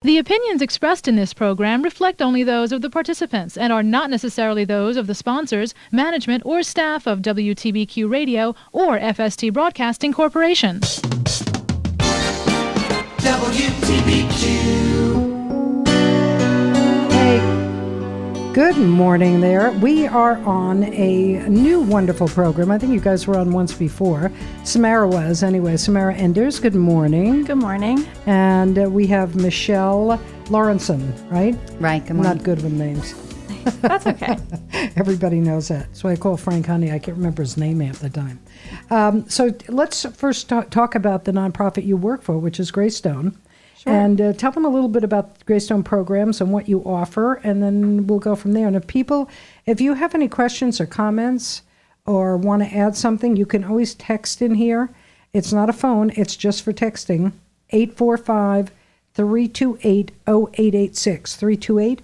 The opinions expressed in this program reflect only those of the participants and are not necessarily those of the sponsors, management, or staff of WTBQ Radio or FST Broadcasting Corporation. WTBQ. Hey, good morning there. We are on a new wonderful program. I think you guys were on once before. Samara was. Anyway, Samara Enders, good morning. Good morning. And we have Michele Lawrenson, right? Right, good morning. Not good with names. That's okay. Everybody knows that. So I call Frank Honey. I can't remember his name half the time. So let's first talk about the nonprofit you work for, which is Greystone. Sure. And tell them a little bit about Greystone programs and what you offer, and then we'll go from there. And if you have any questions or comments or want to add something, you can always text in here. It's not a phone. It's just for texting. 845-328-0886.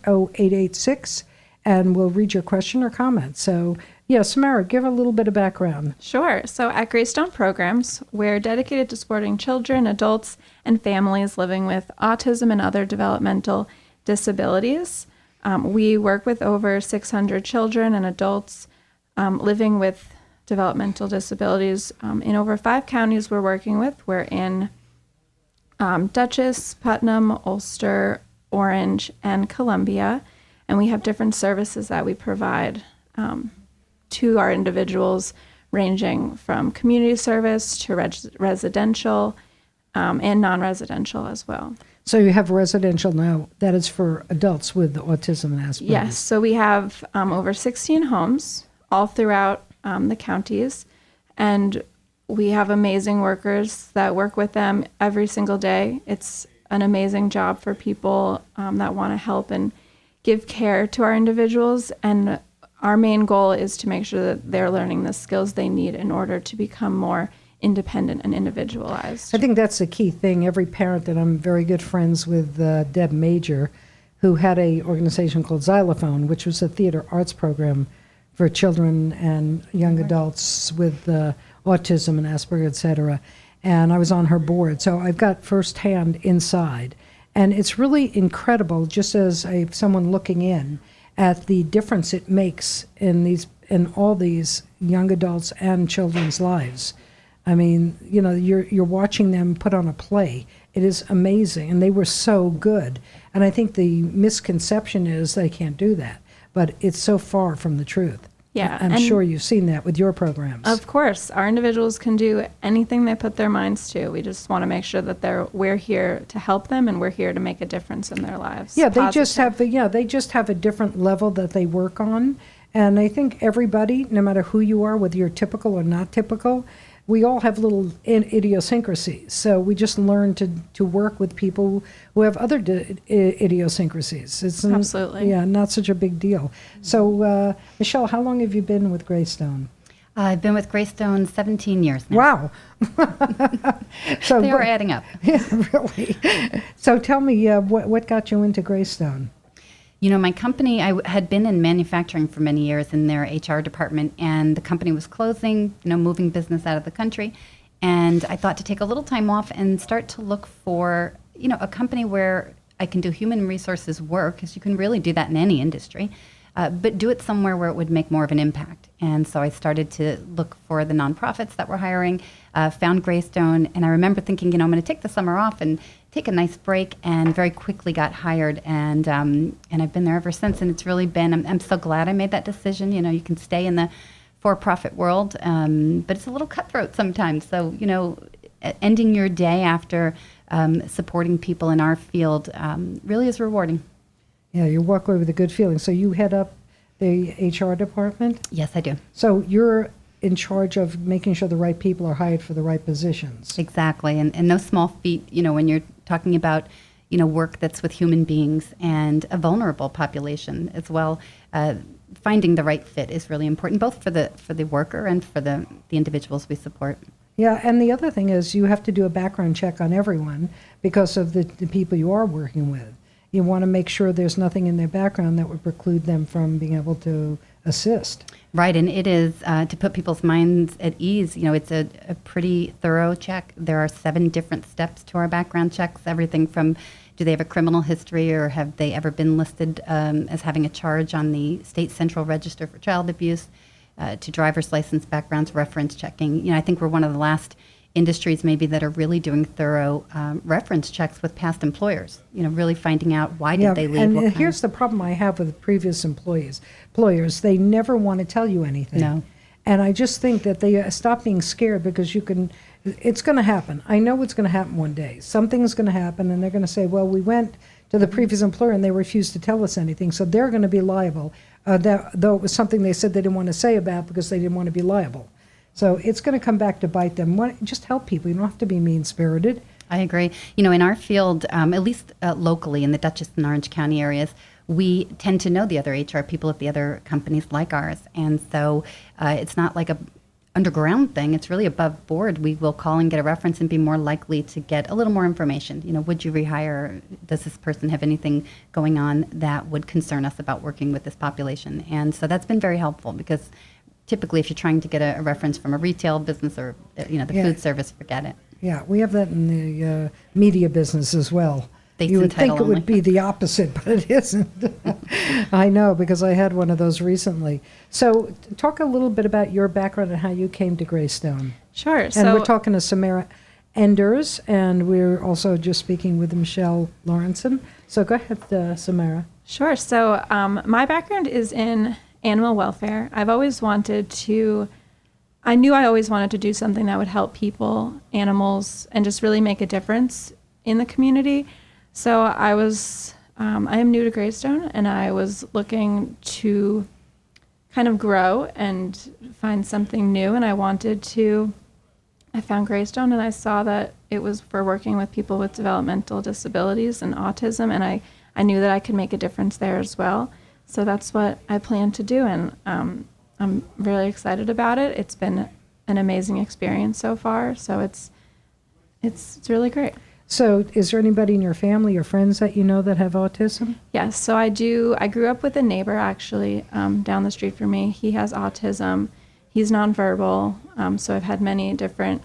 328-0886. And we'll read your question or comment. So, yeah, Samara, give a little bit of background. Sure. So at Greystone Programs, we're dedicated to supporting children, adults, and families living with autism and other developmental disabilities. We work with over 600 children and adults living with developmental disabilities in over 5 counties we're working with. We're in Dutchess, Putnam, Ulster, Orange, and Columbia. And we have different services that we provide to our individuals, ranging from community service to residential and non-residential as well. So you have residential now. That is for adults with autism and Asperger's. Yes. So we have over 16 homes all throughout the counties. And we have amazing workers that work with them every single day. It's an amazing job for people that want to help and give care to our individuals, and our main goal is to make sure that they're learning the skills they need in order to become more independent and individualized. I think that's the key thing. Every parent that I'm very good friends with, Deb Major, who had a organization called Xylophone, which was a theater arts program for children and young adults with autism and Asperger, et cetera. And I was on her board, so I've got firsthand inside. And it's really incredible, just as someone looking in, at the difference it makes in all these young adults and children's lives. I mean, you know, you're watching them put on a play. It is amazing, and they were so good. And I think the misconception is they can't do that, but it's so far from the truth. Yeah, I'm sure you've seen that with your programs. Of course, our individuals can do anything they put their minds to. We just want to make sure that we're here to help them, and we're here to make a difference in their lives. Yeah, they just have a different level that they work on, and I think everybody, no matter who you are, whether you're typical or not typical, we all have little idiosyncrasies. So we just learn to work with people who have other idiosyncrasies. It's absolutely not such a big deal. So Michele, how long have you been with Greystone? I've been with Greystone 17 years now. Wow. So they are adding up. Yeah, really. So tell me, what got you into Greystone? You know, my company, I had been in manufacturing for many years in their HR department, and the company was closing, moving business out of the country. And I thought to take a little time off and start to look for, a company where I can do human resources work, because you can really do that in any industry, but do it somewhere where it would make more of an impact. And so I started to look for the nonprofits that were hiring, found Greystone, and I remember thinking, I'm going to take the summer off and take a nice break, and very quickly got hired, and I've been there ever since. And it's really been, I'm so glad I made that decision. You can stay in the for-profit world, but it's a little cutthroat sometimes. So, ending your day after supporting people in our field really is rewarding. Yeah, you walk away with a good feeling. So you head up the HR department? Yes, I do. So you're in charge of making sure the right people are hired for the right positions. Exactly, and no small feat, when you're talking about, work that's with human beings and a vulnerable population as well. Finding the right fit is really important, both for the worker and for the individuals we support. Yeah, and the other thing is you have to do a background check on everyone because of the people you are working with. You want to make sure there's nothing in their background that would preclude them from being able to assist. Right, and it is, to put people's minds at ease, it's a pretty thorough check. There are 7 different steps to our background checks, everything from, do they have a criminal history, or have they ever been listed as having a charge on the state central register for child abuse, to driver's license backgrounds, reference checking. I think we're one of the last industries maybe that are really doing thorough reference checks with past employers, really finding out why did they leave. And here's the problem I have with previous employers. They never want to tell you anything. No. And I just think that they stop being scared, because it's going to happen. I know it's going to happen one day. Something's going to happen, and they're going to say, well, we went to the previous employer and they refused to tell us anything, so they're going to be liable, though it was something they said they didn't want to say about because they didn't want to be liable. So it's going to come back to bite them. Just help people. You don't have to be mean-spirited. I agree. In our field, at least locally in the Dutchess and Orange County areas, we tend to know the other HR people at the other companies like ours. And so it's not like a underground thing. It's really above board. We will call and get a reference and be more likely to get a little more information. Would you rehire? Does this person have anything going on that would concern us about working with this population? And so that's been very helpful, because typically if you're trying to get a reference from a retail business or the food service, forget it. Yeah, we have that in the media business as well. You would think it would be the opposite, but it isn't. I know, because I had one of those recently. So talk a little bit about your background and how you came to Greystone. Sure. And we're talking to Samara Enders, and we're also just speaking with Michele Lawrenson. So go ahead, Samara. Sure. So my background is in animal welfare. I always wanted to do something that would help people, animals, and just really make a difference in the community. So I am new to Greystone, and I was looking to kind of grow and find something new, and I found Greystone, and I saw that it was for working with people with developmental disabilities and autism, and I knew that I could make a difference there as well. So that's what I plan to do, and I'm really excited about it. It's been an amazing experience so far, so it's really great. So is there anybody in your family or friends that you know that have autism? Yes, so I do. I grew up with a neighbor, actually, down the street from me. He has autism. He's nonverbal, so I've had many different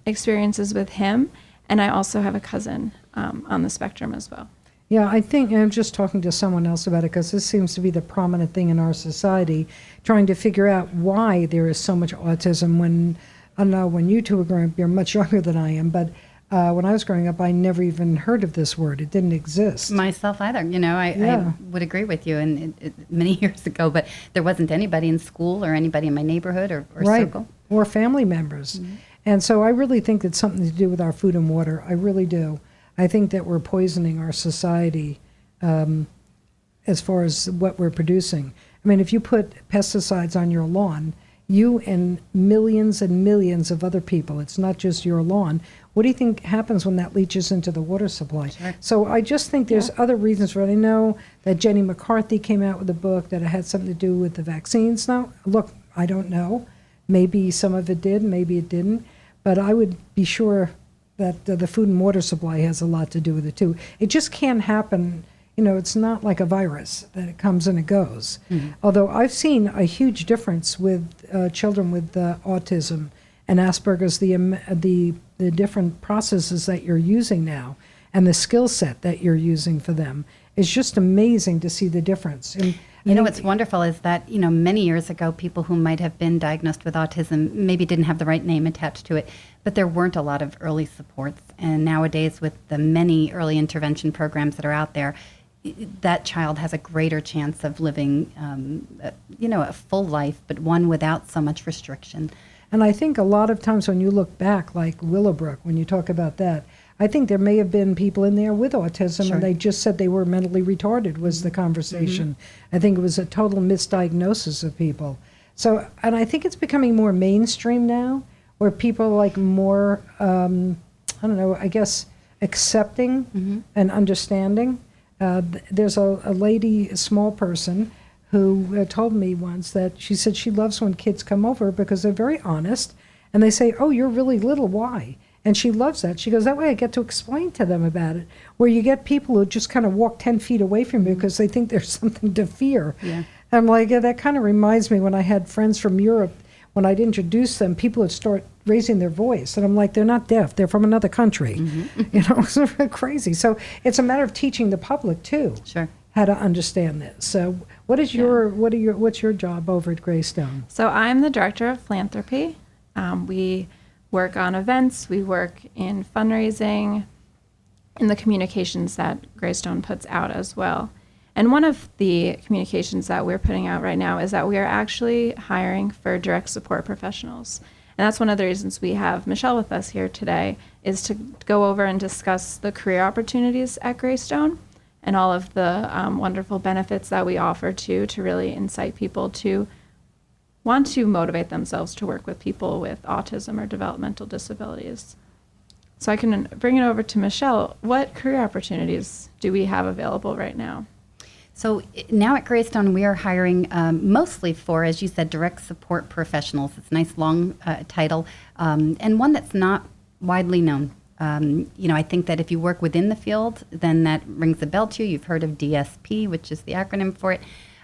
experiences with him, and I also have a cousin on the spectrum as well. Yeah, I think, and I'm just talking to someone else about it, because this seems to be the prominent thing in our society, trying to figure out why there is so much autism when, I don't know, when you two were growing up, you're much younger than I am, but when I was growing up, I never even heard of this word. It didn't exist. Myself either. I would agree with you, and many years ago, but there wasn't anybody in school or anybody in my neighborhood or circle. Or family members. Mm-hmm. And so I really think it's something to do with our food and water. I really do. I think that we're poisoning our society as far as what we're producing. I mean, if you put pesticides on your lawn, you and millions of other people, it's not just your lawn, what do you think happens when that leaches into the water supply? Sure. So I just think there's other reasons for it. I know that Jenny McCarthy came out with a book that it had something to do with the vaccines. Now, look, I don't know. Maybe some of it did, maybe it didn't. But I would be sure that the food and water supply has a lot to do with it, too. It just can't happen. It's not like a virus that it comes and it goes. Mm-hmm. Although I've seen a huge difference with children with autism and Asperger's, the different processes that you're using now and the skill set that you're using for them. It's just amazing to see the difference. And what's wonderful is that, many years ago, people who might have been diagnosed with autism maybe didn't have the right name attached to it, but there weren't a lot of early supports. And nowadays, with the many early intervention programs that are out there, that child has a greater chance of living, a full life, but one without so much restriction. And I think a lot of times when you look back, like Willowbrook, when you talk about that, I think there may have been people in there with autism, Sure. and they just said they were mentally retarded was the conversation. Mm-hmm. I think it was a total misdiagnosis of people. So, and I think it's becoming more mainstream now, where people are like more, accepting mm-hmm. and understanding. There's a lady, a small person, who told me once that she said she loves when kids come over because they're very honest, and they say, "Oh, you're really little, why?" And she loves that. She goes, that way I get to explain to them about it, where you get people who just kind of walk 10 feet away from you because they think there's something to fear. Yeah. I'm like, that kind of reminds me when I had friends from Europe, when I'd introduce them, people would start raising their voice. And I'm like, they're not deaf. They're from another country. You know, it's crazy. So it's a matter of teaching the public, too. Sure. How to understand this. So what's your job over at Greystone? So I'm the director of Philanthropy. We work on events. We work in fundraising, in the communications that Greystone puts out as well. And one of the communications that we're putting out right now is that we are actually hiring for direct support professionals. And that's one of the reasons we have Michele with us here today, is to go over and discuss the career opportunities at Greystone and all of the wonderful benefits that we offer to really incite people to want to motivate themselves to work with people with autism or developmental disabilities. So I can bring it over to Michele. What career opportunities do we have available right now? So now at Greystone, we are hiring mostly for, as you said, direct support professionals. It's a nice long title, and one that's not widely known. I think that if you work within the field, then that rings a bell to you. You've heard of DSP, which is the acronym for it.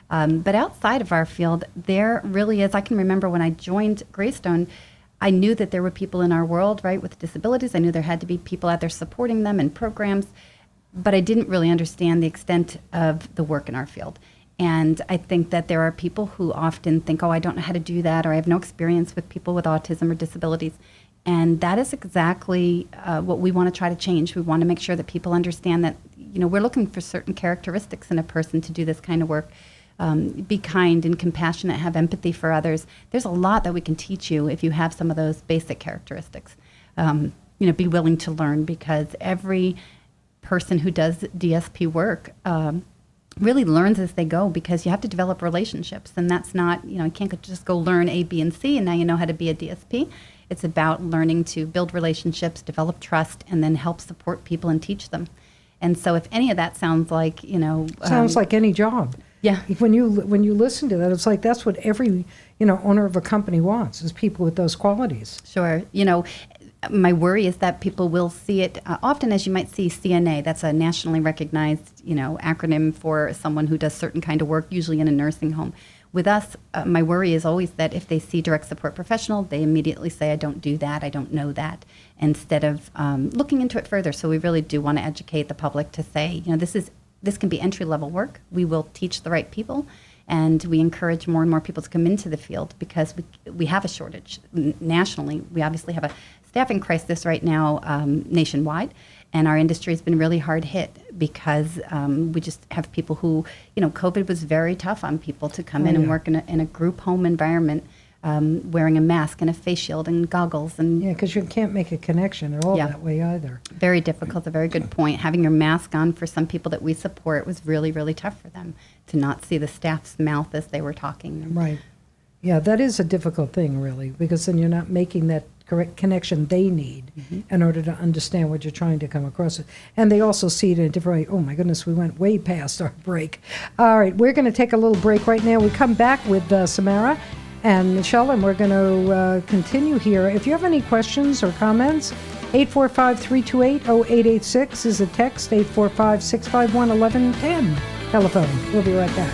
But outside of our field, there really is. I can remember when I joined Greystone, I knew that there were people in our world, right, with disabilities. I knew there had to be people out there supporting them in programs, but I didn't really understand the extent of the work in our field. And I think that there are people who often think, oh, I don't know how to do that, or I have no experience with people with autism or disabilities. And that is exactly what we want to try to change. We want to make sure that people understand that, we're looking for certain characteristics in a person to do this kind of work. Be kind and compassionate, have empathy for others. There's a lot that we can teach you if you have some of those basic characteristics. Be willing to learn, because every person who does DSP work really learns as they go, because you have to develop relationships. And that's not, you can't just go learn A, B, and C, and now you know how to be a DSP. It's about learning to build relationships, develop trust, and then help support people and teach them. And so if any of that sounds like, sounds like any job. Yeah. When you listen to that, it's like that's what every, owner of a company wants, is people with those qualities. Sure. My worry is that people will see it often, as you might see CNA. That's a nationally recognized, acronym for someone who does certain kind of work, usually in a nursing home. With us, my worry is always that if they see direct support professional, they immediately say, I don't do that, I don't know that, instead of looking into it further. So we really do want to educate the public to say, this can be entry-level work. We will teach the right people, and we encourage more and more people to come into the field, because we have a shortage nationally. We obviously have a staffing crisis right now nationwide, and our industry has been really hard hit because we just have people who, COVID was very tough on people to come in and work in a group home environment, wearing a mask and a face shield and goggles. And because you can't make a connection at all that way either. Very difficult, a very good point. Having your mask on for some people that we support was really, really tough for them, to not see the staff's mouth as they were talking. Right. Yeah, that is a difficult thing, really, because then you're not making that correct connection they need in order to understand what you're trying to come across. And they also see it in a different way. Oh, my goodness, we went way past our break. All right, we're going to take a little break right now. We come back with Samara and Michele, and we're going to continue here. If you have any questions or comments, 845-328-0886 is a text, 845-651-1110 telephone. We'll be right back.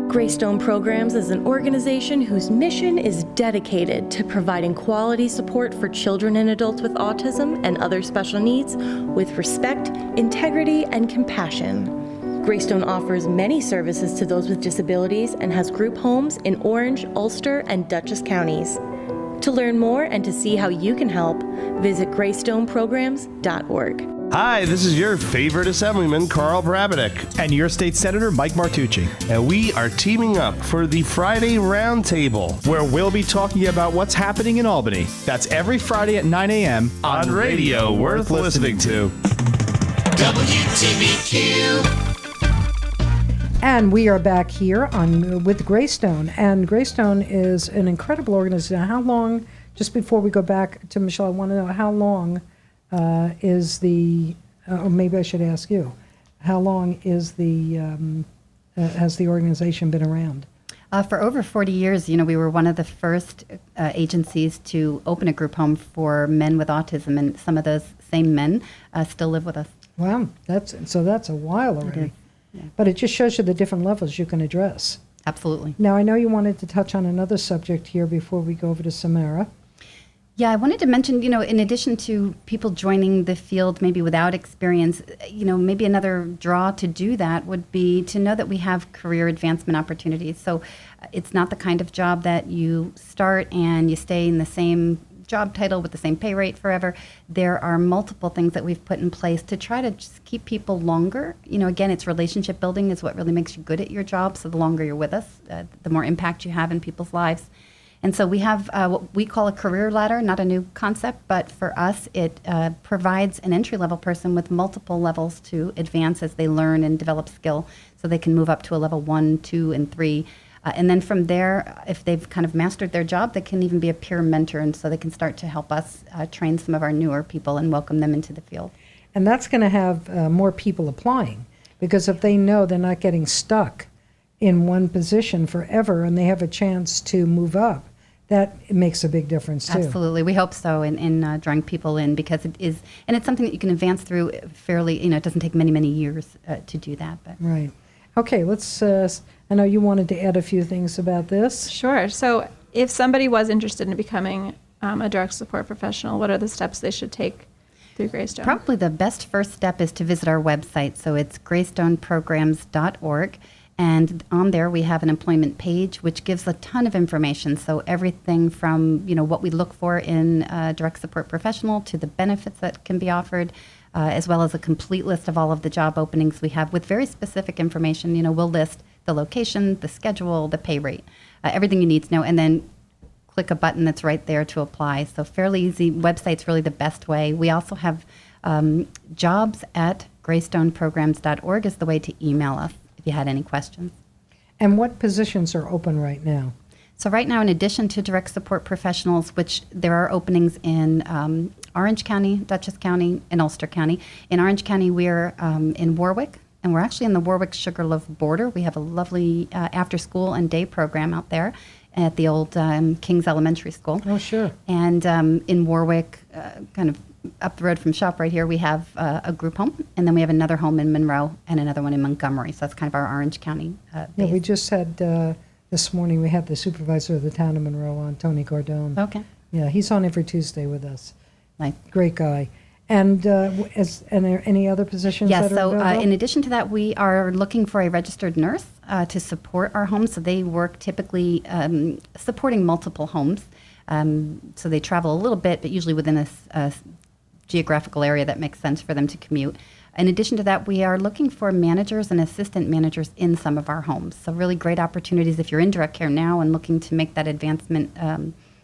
Greystone Programs is an organization whose mission is dedicated to providing quality support for children and adults with autism and other special needs with respect, integrity, and compassion. Greystone offers many services to those with disabilities and has group homes in Orange, Ulster, and Dutchess counties. To learn more and to see how you can help, visit greystoneprograms.org. Hi, this is your favorite Assemblyman, Carl Brabenik. And your state senator, Mike Martucci. And we are teaming up for the Friday Roundtable, where we'll be talking about what's happening in Albany. That's every Friday at 9 a.m. on radio worth listening to. WTBQ. And we are back here with Greystone. And Greystone is an incredible organization. How long, just before we go back to Michele, I want to know how long is the, or maybe I should ask you, how long is has the organization been around? For over 40 years, we were one of the first agencies to open a group home for men with autism, and some of those same men still live with us. Wow, that's a while already. Yeah. But it just shows you the different levels you can address. Absolutely. Now, I know you wanted to touch on another subject here before we go over to Samara. Yeah, I wanted to mention, in addition to people joining the field maybe without experience, maybe another draw to do that would be to know that we have career advancement opportunities. So it's not the kind of job that you start and you stay in the same job title with the same pay rate forever. There are multiple things that we've put in place to try to just keep people longer. Again, it's relationship building is what really makes you good at your job. So the longer you're with us, the more impact you have in people's lives. And so we have what we call a career ladder, not a new concept, but for us, it provides an entry-level person with multiple levels to advance as they learn and develop skill, so they can move up to a level 1, 2, and 3. And then from there, if they've kind of mastered their job, they can even be a peer mentor, and so they can start to help us train some of our newer people and welcome them into the field. And that's going to have more people applying, because if they know they're not getting stuck in one position forever and they have a chance to move up, that makes a big difference too. Absolutely. We hope so in drawing people in, because it is, and it's something that you can advance through fairly, it doesn't take many, many years to do that. But. Right. Okay, let's, I know you wanted to add a few things about this. Sure. So if somebody was interested in becoming a direct support professional, what are the steps they should take through Greystone? Probably the best first step is to visit our website. So it's greystoneprograms.org. And on there, we have an employment page, which gives a ton of information. So everything from, what we look for in a direct support professional to the benefits that can be offered, as well as a complete list of all of the job openings we have with very specific information. We'll list the location, the schedule, the pay rate, everything you need to know, and then click a button that's right there to apply. So fairly easy. Website's really the best way. We also have jobs@greystoneprograms.org is the way to email us if you had any questions. And what positions are open right now? So right now, in addition to direct support professionals, which there are openings in Orange County, Dutchess County, and Ulster County. In Orange County, we're in Warwick, and we're actually in the Warwick-Sugarloaf border. We have a lovely after-school and day program out there at the old King's Elementary School. Oh, sure. And in Warwick, kind of up the road from shop right here, we have a group home, and then we have another home in Monroe and another one in Montgomery. So that's kind of our Orange County base. Yeah, we just had, this morning, we had the supervisor of the town of Monroe on, Tony Gordone. Okay. Yeah, he's on every Tuesday with us. Nice. Great guy. And are there any other positions Yes, that are so available? in addition to that, we are looking for a registered nurse to support our homes. So they work typically supporting multiple homes. So they travel a little bit, but usually within a geographical area that makes sense for them to commute. In addition to that, we are looking for managers and assistant managers in some of our homes. So really great opportunities if you're in direct care now and looking to make that advancement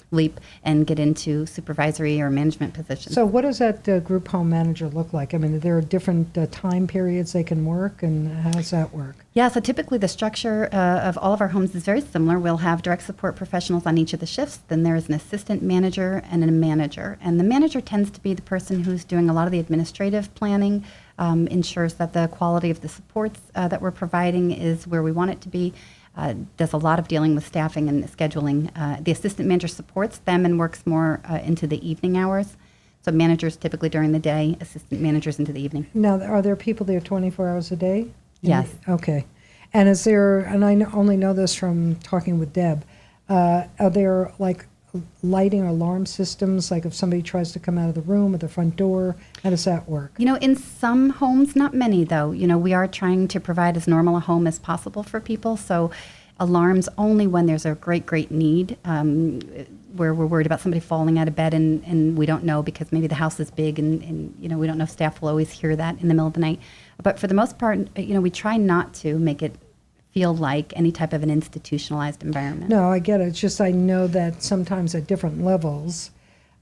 leap and get into supervisory or management positions. So what does that group home manager look like? I mean, there are different time periods they can work, and how does that work? Yeah, so typically the structure of all of our homes is very similar. We'll have direct support professionals on each of the shifts. Then there's an assistant manager and a manager. And the manager tends to be the person who's doing a lot of the administrative planning, ensures that the quality of the supports that we're providing is where we want it to be. Does a lot of dealing with staffing and scheduling. The assistant manager supports them and works more into the evening hours. So managers typically during the day, assistant managers into the evening. Now, are there people there 24 hours a day? Yes. Okay. And is there, and I only know this from talking with Deb, are there like lighting or alarm systems, like if somebody tries to come out of the room or the front door? How does that work? In some homes, not many though, we are trying to provide as normal a home as possible for people. So alarms only when there's a great need, where we're worried about somebody falling out of bed and we don't know because maybe the house is big and we don't know if staff will always hear that in the middle of the night. But for the most part, we try not to make it feel like any type of an institutionalized environment. No, I get it. It's just I know that sometimes at different levels,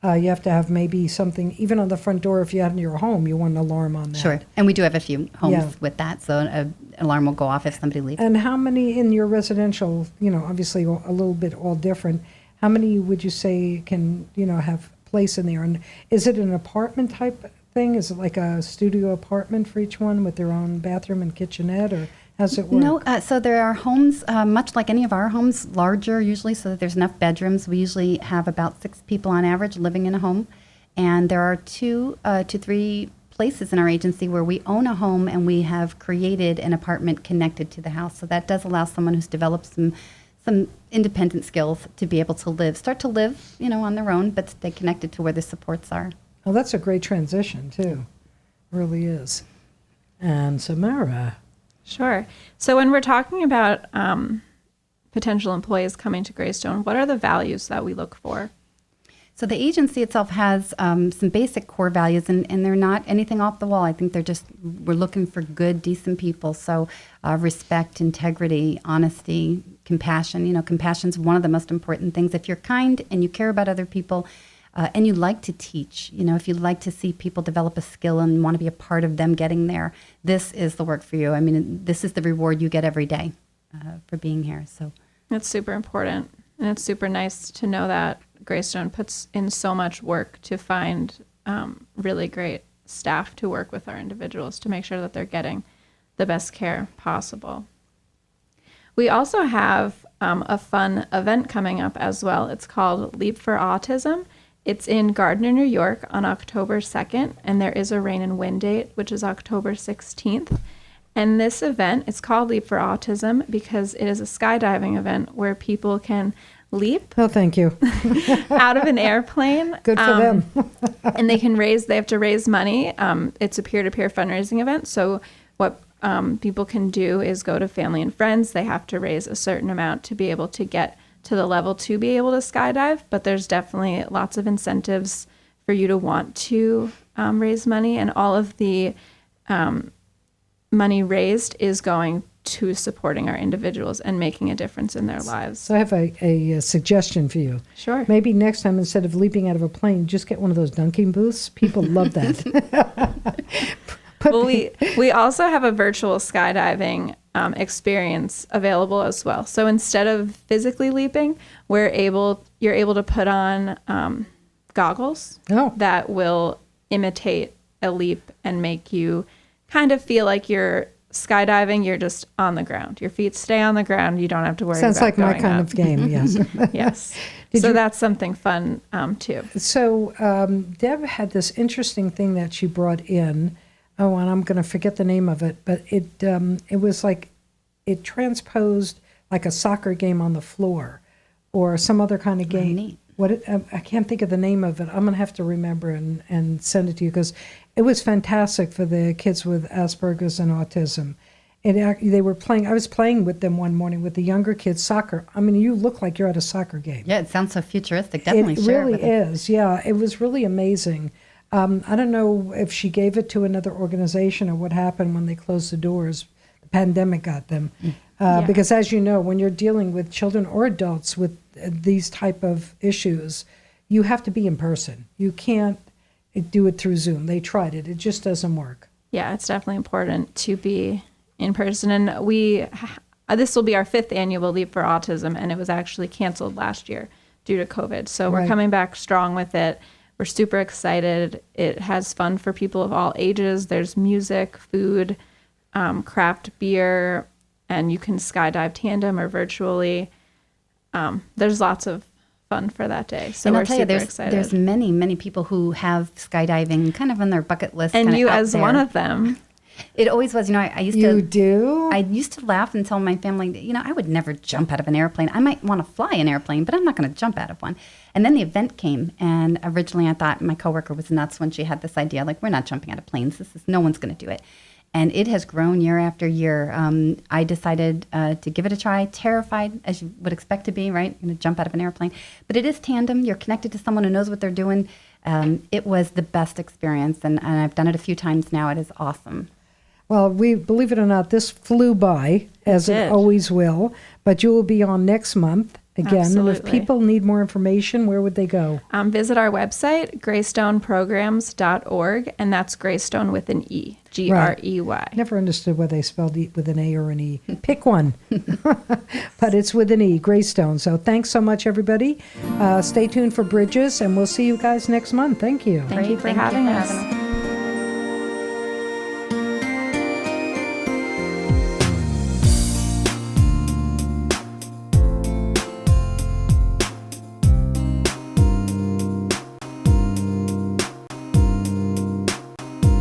you have to have maybe something, even on the front door, if you had in your home, you want an alarm on that. Sure. And we do have a few homes Yeah. with that, so an alarm will go off if somebody leaves. And how many in your residential, obviously a little bit all different, how many would you say can, have place in there? And is it an apartment type thing? Is it like a studio apartment for each one with their own bathroom and kitchenette, or how's it work? No, so there are homes, much like any of our homes, larger usually, so that there's enough bedrooms. We usually have about 6 people on average living in a home, and there are 2 to 3 places in our agency where we own a home and we have created an apartment connected to the house. So that does allow someone who's developed some independent skills to be able to start to live, on their own, but stay connected to where the supports are. Oh, that's a great transition, too. Really is. And Samara. Sure. So when we're talking about potential employees coming to Greystone, what are the values that we look for? So the agency itself has some basic core values, and they're not anything off the wall. I think we're looking for good, decent people. So respect, integrity, honesty, compassion. Compassion's one of the most important things. If you're kind and you care about other people, and you like to teach, if you like to see people develop a skill and want to be a part of them getting there, this is the work for you. I mean, this is the reward you get every day for being here. So it's super important, and it's super nice to know that Greystone puts in so much work to find really great staff to work with our individuals to make sure that they're getting the best care possible. We also have a fun event coming up as well. It's called Leap for Autism. It's in Gardner, New York on October 2nd, and there is a rain and wind date, which is October 16th. And this event, it's called Leap for Autism because it is a skydiving event where people can leap. Oh, thank you. Out of an airplane. Good for them. And they have to raise money. It's a peer-to-peer fundraising event. So what people can do is go to family and friends. They have to raise a certain amount to be able to get to the level to be able to skydive, but there's definitely lots of incentives for you to want to raise money, and all of the money raised is going to supporting our individuals and making a difference in their lives. So I have a suggestion for you. Sure. Maybe next time, instead of leaping out of a plane, just get one of those dunking booths. People love that. Well, we also have a virtual skydiving experience available as well. So instead of physically leaping, you're able to put on goggles that will imitate a leap and make you kind of feel like you're skydiving. You're just on the ground. Your feet stay on the ground. You don't have to worry Sounds about like my going kind up. of game, yes. Yes. So that's something fun too. So Deb had this interesting thing that she brought in. Oh, and I'm going to forget the name of it, but it was like it transposed like a soccer game on the floor or some other kind of game. Neat. I can't think of the name of it. I'm going to have to remember and send it to you because it was fantastic for the kids with Asperger's and autism. They were playing. I was playing with them one morning with the younger kids soccer. I mean, you look like you're at a soccer game. Yeah, it sounds so futuristic. Definitely It share really it with them. is. Yeah, it was really amazing. I don't know if she gave it to another organization or what happened when they closed the doors. The pandemic got them. Because as you know, when you're dealing with children or adults with these type of issues, you have to be in person. You can't do it through Zoom. They tried it. It just doesn't work. Yeah, it's definitely important to be in person. And this will be our 5th annual Leap for Autism, and it was actually canceled last year due to COVID. So we're coming back strong with it. We're super excited. It has fun for people of all ages. There's music, food, craft beer, and you can skydive tandem or virtually. There's lots of fun for that day. So And we're I'll tell you, super excited. there's many, many people who have skydiving kind of on their bucket list. And kinda you out as there. one of them. It always was. I used You to. do? I used to laugh and tell my family, I would never jump out of an airplane. I might want to fly an airplane, but I'm not going to jump out of one. And then the event came, and originally I thought my coworker was nuts when she had this idea, like, we're not jumping out of planes. No one's going to do it. And it has grown year after year. I decided to give it a try, terrified, as you would expect to be, right? Going to jump out of an airplane. But it is tandem. You're connected to someone who knows what they're doing. It was the best experience, and I've done it a few times now. It is awesome. Well, believe it or not, this flew by, as it always will. But you will be on next month again. Absolutely. And if people need more information, where would they go? Visit our website, greystoneprograms.org, and that's Greystone with an E, Grey. Never understood why they spelled it with an A or an E. Pick one. But it's with an E, Greystone. So thanks so much, everybody. Stay tuned for Bridges, and we'll see you guys next month. Thank you. Thank you for having us.